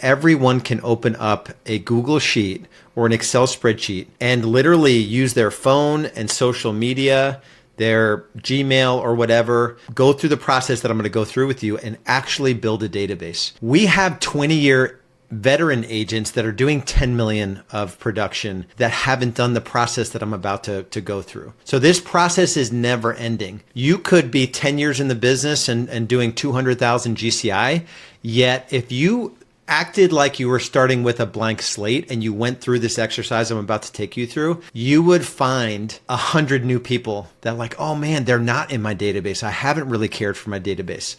everyone can open up a Google Sheet or an Excel spreadsheet and literally use their phone and social media, their Gmail or whatever, go through the process that I'm going to go through with you and actually build a database. We have 20-year veteran agents that are doing 10 million of production that haven't done the process that I'm about to go through. So this process is never ending. You could be 10 years in the business and doing 200,000 GCI, yet if you acted like you were starting with a blank slate and you went through this exercise I'm about to take you through, you would find 100 new people that like, oh man, they're not in my database. I haven't really cared for my database.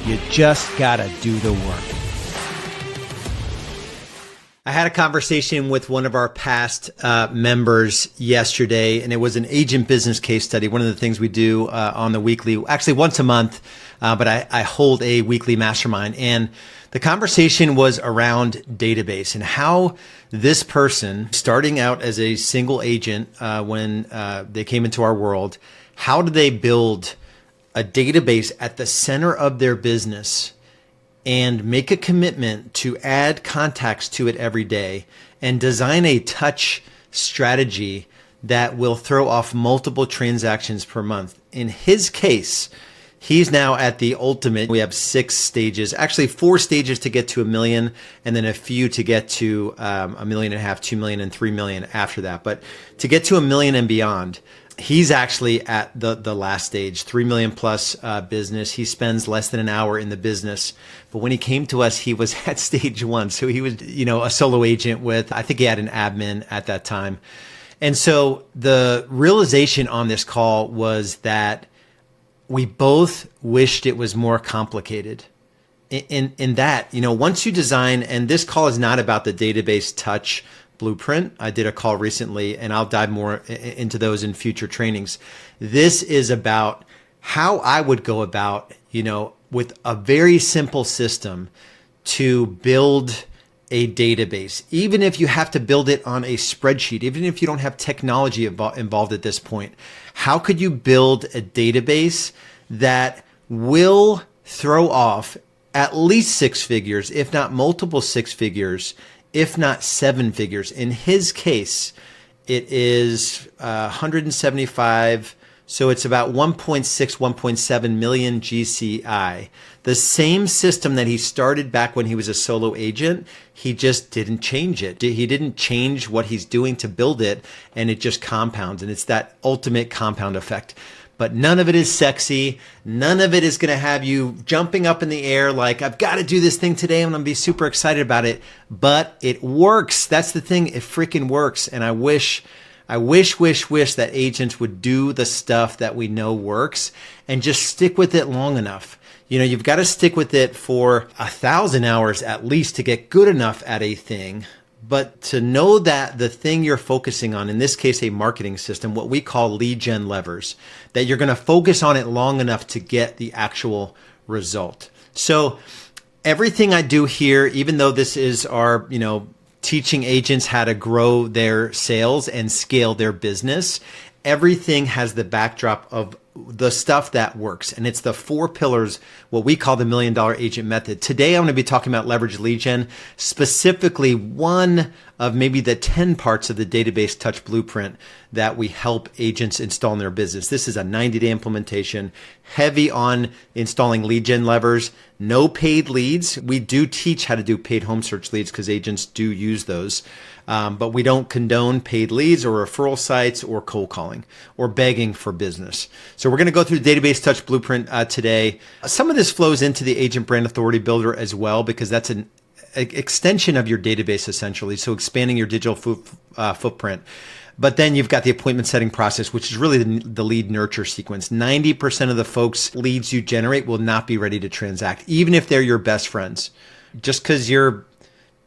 You just gotta do the work. I had a conversation with one of our past members yesterday, and it was an agent business case study. One of the things we do on the weekly, actually once a month, but I hold a weekly mastermind. And the conversation was around database and how this person, starting out as a single agent when they came into our world, how did they build a database at the center of their business and make a commitment to add contacts to it every day and design a touch strategy that will throw off multiple transactions per month. In his case, he's now at the ultimate. We have 6 stages, actually 4 stages to get to $1 million, and then a few to get to $1.5 million, $2 million, and $3 million after that. But to get to $1 million and beyond, he's actually at the last stage, 3 million plus business. He spends less than an hour in the business. But when he came to us, he was at stage 1. So he was, a solo agent with, I think he had an admin at that time. And so the realization on this call was that we both wished it was more complicated. In that, once you design, and this call is not about the database touch blueprint. I did a call recently, and I'll dive more into those in future trainings. This is about how I would go about, with a very simple system to build a database. Even if you have to build it on a spreadsheet, even if you don't have technology involved at this point, how could you build a database that will throw off at least 6 figures, if not multiple 6 figures, if not 7 figures. In his case, it is 175. So it's about 1.6, 1.7 million GCI. The same system that he started back when he was a solo agent, he just didn't change it. He didn't change what he's doing to build it, and it just compounds. And it's that ultimate compound effect. But none of it is sexy. None of it is going to have you jumping up in the air like, I've got to do this thing today. I'm going to be super excited about it. But it works. That's the thing. It freaking works. And I wish that agents would do the stuff that we know works and just stick with it long enough. You've got to stick with it for 1,000 hours at least to get good enough at a thing. But to know that the thing you're focusing on, in this case, a marketing system, what we call lead gen levers, that you're going to focus on it long enough to get the actual result. So everything I do here, even though this is our, teaching agents how to grow their sales and scale their business, everything has the backdrop of the stuff that works. And it's the 4 pillars, what we call the $1 Million Agent Method. Today, I'm going to be talking about leverage lead gen, specifically one of maybe the 10 parts of the database touch blueprint that we help agents install in their business. This is a 90-day implementation, heavy on installing lead gen levers, no paid leads. We do teach how to do paid home search leads because agents do use those. But we don't condone paid leads or referral sites or cold calling or begging for business. So we're going to go through the database touch blueprint today. Some of this flows into the agent brand authority builder as well, because that's an extension of your database essentially. So expanding your digital footprint. But then you've got the appointment setting process, which is really the lead nurture sequence. 90% of the folks leads you generate will not be ready to transact, even if they're your best friends. Just because your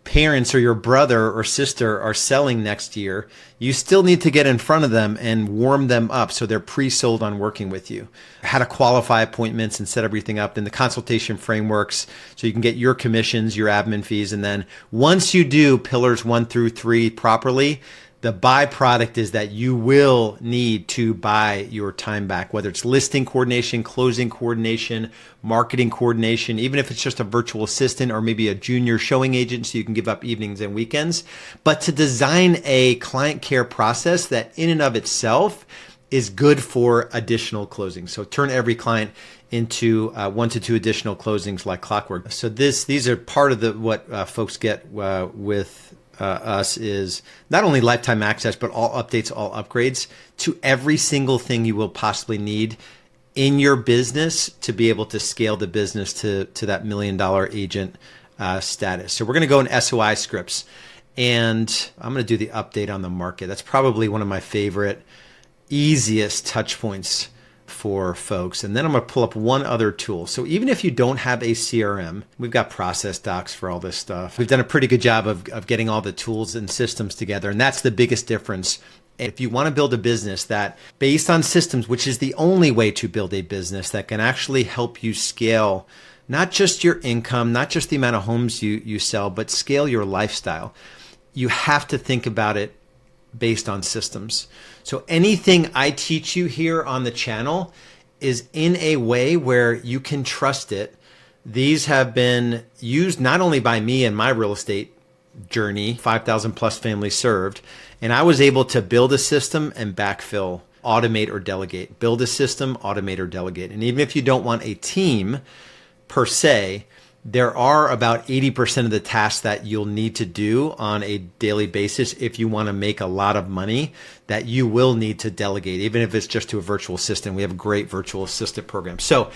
parents or your brother or sister are selling next year, you still need to get in front of them and warm them up so they're pre-sold on working with you. How to qualify appointments and set everything up, in the consultation frameworks so you can get your commissions, your admin fees. And then once you do pillars 1 through 3 properly, The byproduct is that you will need to buy your time back, whether it's listing coordination, closing coordination, marketing coordination, even if it's just a virtual assistant or maybe a junior showing agent so you can give up evenings and weekends. But to design a client care process that in and of itself is good for additional closings. So turn every client into 1 to 2 additional closings like clockwork. So these are part of what folks get with us is not only lifetime access, but all updates, all upgrades to every single thing you will possibly need in your business to be able to scale the business to that $1 million agent status. So we're going to go in SOI scripts, and I'm going to do the update on the market. That's probably one of my favorite, easiest touch points for folks. And then I'm going to pull up one other tool. So even if you don't have a CRM, we've got process docs for all this stuff. We've done a pretty good job of getting all the tools and systems together. And that's the biggest difference. If you want to build a business that based on systems, which is the only way to build a business that can actually help you scale, not just your income, not just the amount of homes you sell, but scale your lifestyle, you have to think about it based on systems. So anything I teach you here on the channel is in a way where you can trust it. These have been used not only by me in my real estate journey, 5,000 plus families served, and I was able to build a system and backfill, automate or delegate, build a system, automate or delegate. And even if you don't want a team per se, there are about 80% of the tasks that you'll need to do on a daily basis if you want to make a lot of money that you will need to delegate, even if it's just to a virtual assistant. We have a great virtual assistant program. So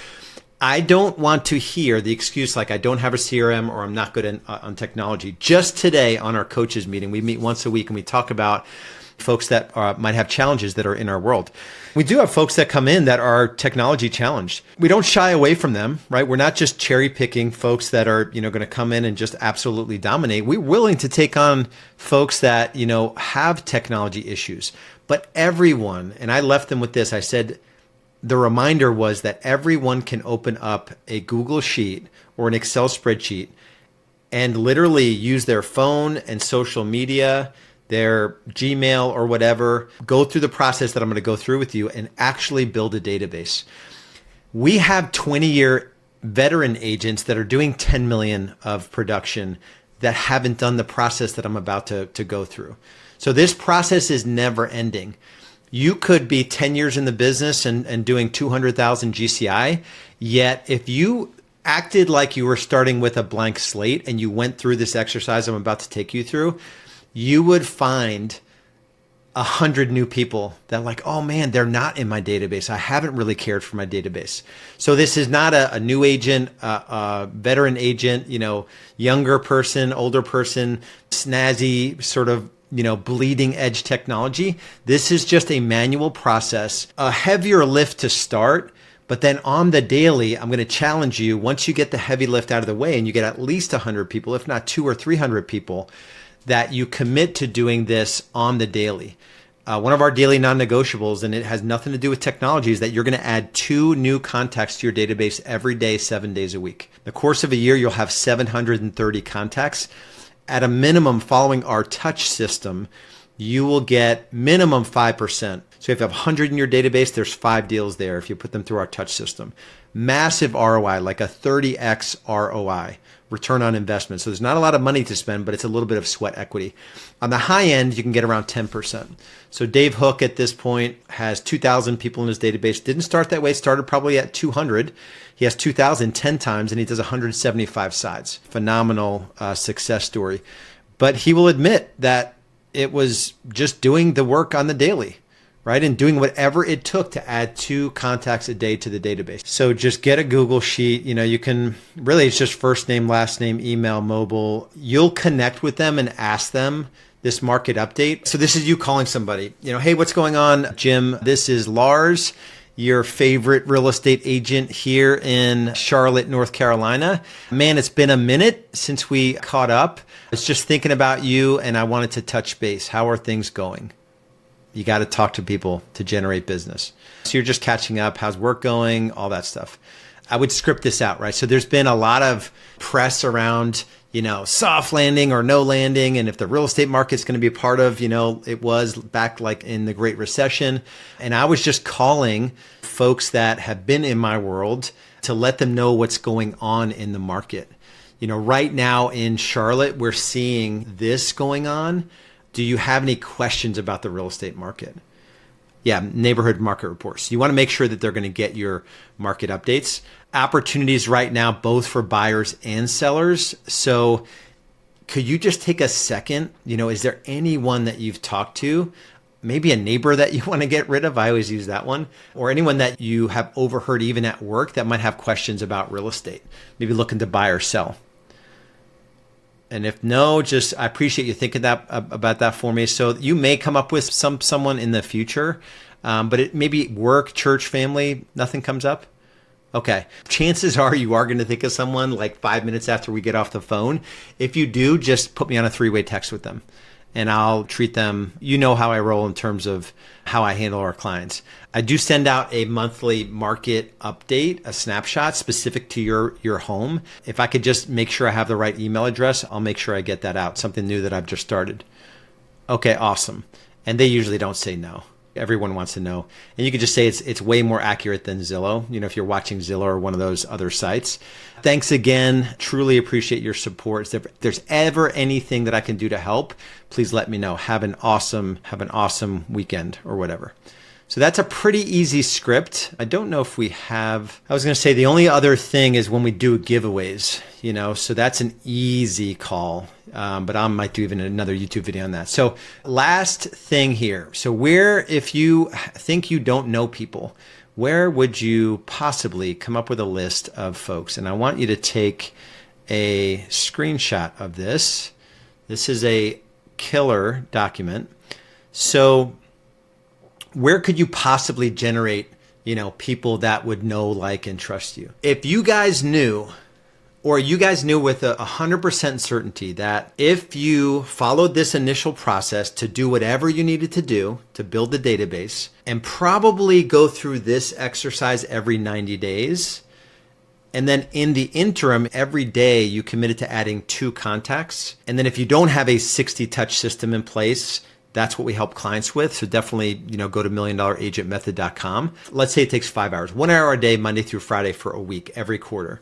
I don't want to hear the excuse like I don't have a CRM or I'm not good on technology. Just today on our coaches meeting, we meet once a week and we talk about folks that might have challenges that are in our world. We do have folks that come in that are technology challenged. We don't shy away from them, right? We're not just cherry picking folks that are, going to come in and just absolutely dominate. We're willing to take on folks that, have technology issues. But everyone, and I left them with this, I said, the reminder was that everyone can open up a Google Sheet or an Excel spreadsheet and literally use their phone and social media, their Gmail or whatever, go through the process that I'm going to go through with you and actually build a database. We have 20-year veteran agents that are doing 10 million of production that haven't done the process that I'm about to go through. So this process is never ending. You could be 10 years in the business and doing 200,000 GCI, yet if you acted like you were starting with a blank slate and you went through this exercise I'm about to take you through, you would find 100 new people that like, oh man, they're not in my database. I haven't really cared for my database. So this is not a new agent, a veteran agent, younger person, older person, snazzy sort of, bleeding edge technology. This is just a manual process, a heavier lift to start. But then on the daily, I'm going to challenge you once you get the heavy lift out of the way and you get at least 100 people, if not 200 or 300 people, that you commit to doing this on the daily. One of our daily non-negotiables, and it has nothing to do with technology, is that you're going to add 2 new contacts to your database every day, 7 days a week. In the course of a year, you'll have 730 contacts. At a minimum, following our touch system, you will get minimum 5%. So if you have 100 in your database, there's 5 deals there if you put them through our touch system. Massive ROI, like a 30x ROI, return on investment. So there's not a lot of money to spend, but it's a little bit of sweat equity. On the high end, you can get around 10%. So Dave Hook at this point has 2,000 people in his database. Didn't start that way, started probably at 200. He has 2,000 10 times and he does 175 sides. Phenomenal success story. But he will admit that it was just doing the work on the daily, right? And doing whatever it took to add 2 contacts a day to the database. So just get a Google Sheet. You can really, it's just first name, last name, email, mobile. You'll connect with them and ask them this market update. So this is you calling somebody, hey, what's going on, Jim? This is Lars, your favorite real estate agent here in Charlotte, North Carolina. Man, it's been a minute since we caught up. I was just thinking about you and I wanted to touch base. How are things going? You got to talk to people to generate business. So you're just catching up. How's work going? All that stuff. I would script this out, right? So there's been a lot of press around, soft landing or no landing, and if the real estate market's going to be a part of, it was back like in the Great Recession. And I was just calling folks that have been in my world to let them know what's going on in the market. Right now in Charlotte, we're seeing this going on. Do you have any questions about the real estate market? Yeah, neighborhood market reports. You want to make sure that they're going to get your market updates. Opportunities right now, both for buyers and sellers. So could you just take a second? Is there anyone that you've talked to? Maybe a neighbor that you want to get rid of. I always use that one. Or anyone that you have overheard even at work that might have questions about real estate, maybe looking to buy or sell. And if no, I appreciate you thinking about that for me. So you may come up with someone in the future, but it maybe work, church, family, nothing comes up. Okay. Chances are you are going to think of someone like 5 minutes after we get off the phone. If you do, just put me on a 3-way text with them and I'll treat them. You know how I roll in terms of how I handle our clients. I do send out a monthly market update, a snapshot specific to your home. If I could just make sure I have the right email address, I'll make sure I get that out. Something new that I've just started. Okay, awesome. And they usually don't say no. Everyone wants to know. And you can just say it's way more accurate than Zillow, if you're watching Zillow or one of those other sites. Thanks again. Truly appreciate your support. If there's ever anything that I can do to help, please let me know. Have an awesome weekend or whatever. So that's a pretty easy script. I don't know if we have, I was going to say the only other thing is when we do giveaways, so that's an easy call. But I might do even another YouTube video on that. So last thing here. So if you think you don't know people, where would you possibly come up with a list of folks? And I want you to take a screenshot of this. This is a killer document. So where could you possibly generate, people that would know, like, and trust you? If you guys knew, or you guys knew with 100% certainty that if you followed this initial process to do whatever you needed to do to build the database and probably go through this exercise every 90 days, and then in the interim, every day you committed to adding 2 contacts. And then if you don't have a 60-touch system in place, that's what we help clients with. So definitely, go to milliondollaragentmethod.com. Let's say it takes 5 hours, 1 hour a day, Monday through Friday for a week, every quarter.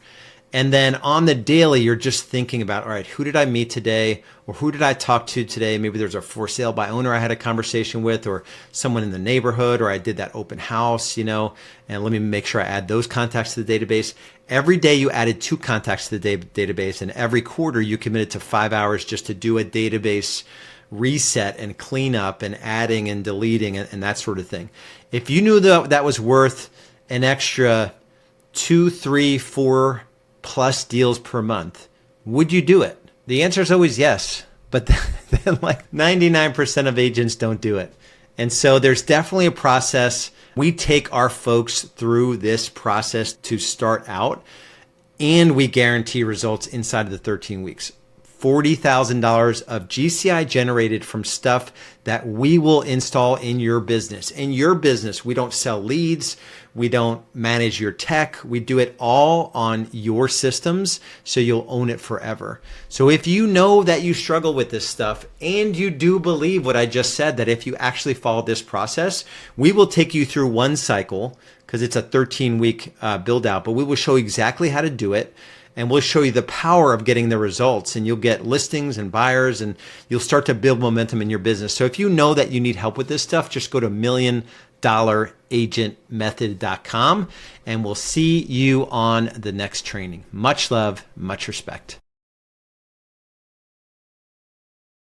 And then on the daily, you're just thinking about, all right, who did I meet today? Or who did I talk to today? Maybe there's a for sale by owner I had a conversation with, or someone in the neighborhood, or I did that open house, and let me make sure I add those contacts to the database. Every day you added 2 contacts to the database, and every quarter you committed to 5 hours just to do a database reset and clean up and adding and deleting and that sort of thing. If you knew that was worth an extra 2, 3, 4 plus deals per month, would you do it? The answer is always yes, but then like 99% of agents don't do it. And so there's definitely a process. We take our folks through this process to start out, and we guarantee results inside of the 13 weeks. $40,000 of GCI generated from stuff that we will install in your business. In your business, we don't sell leads. We don't manage your tech. We do it all on your systems, so you'll own it forever. So if you know that you struggle with this stuff and you do believe what I just said, that if you actually follow this process, we will take you through one cycle because it's a 13-week build out, but we will show you exactly how to do it. And we'll show you the power of getting the results, and you'll get listings and buyers, and you'll start to build momentum in your business. So if you know that you need help with this stuff, just go to milliondollaragentmethod.com, and we'll see you on the next training. Much love, much respect.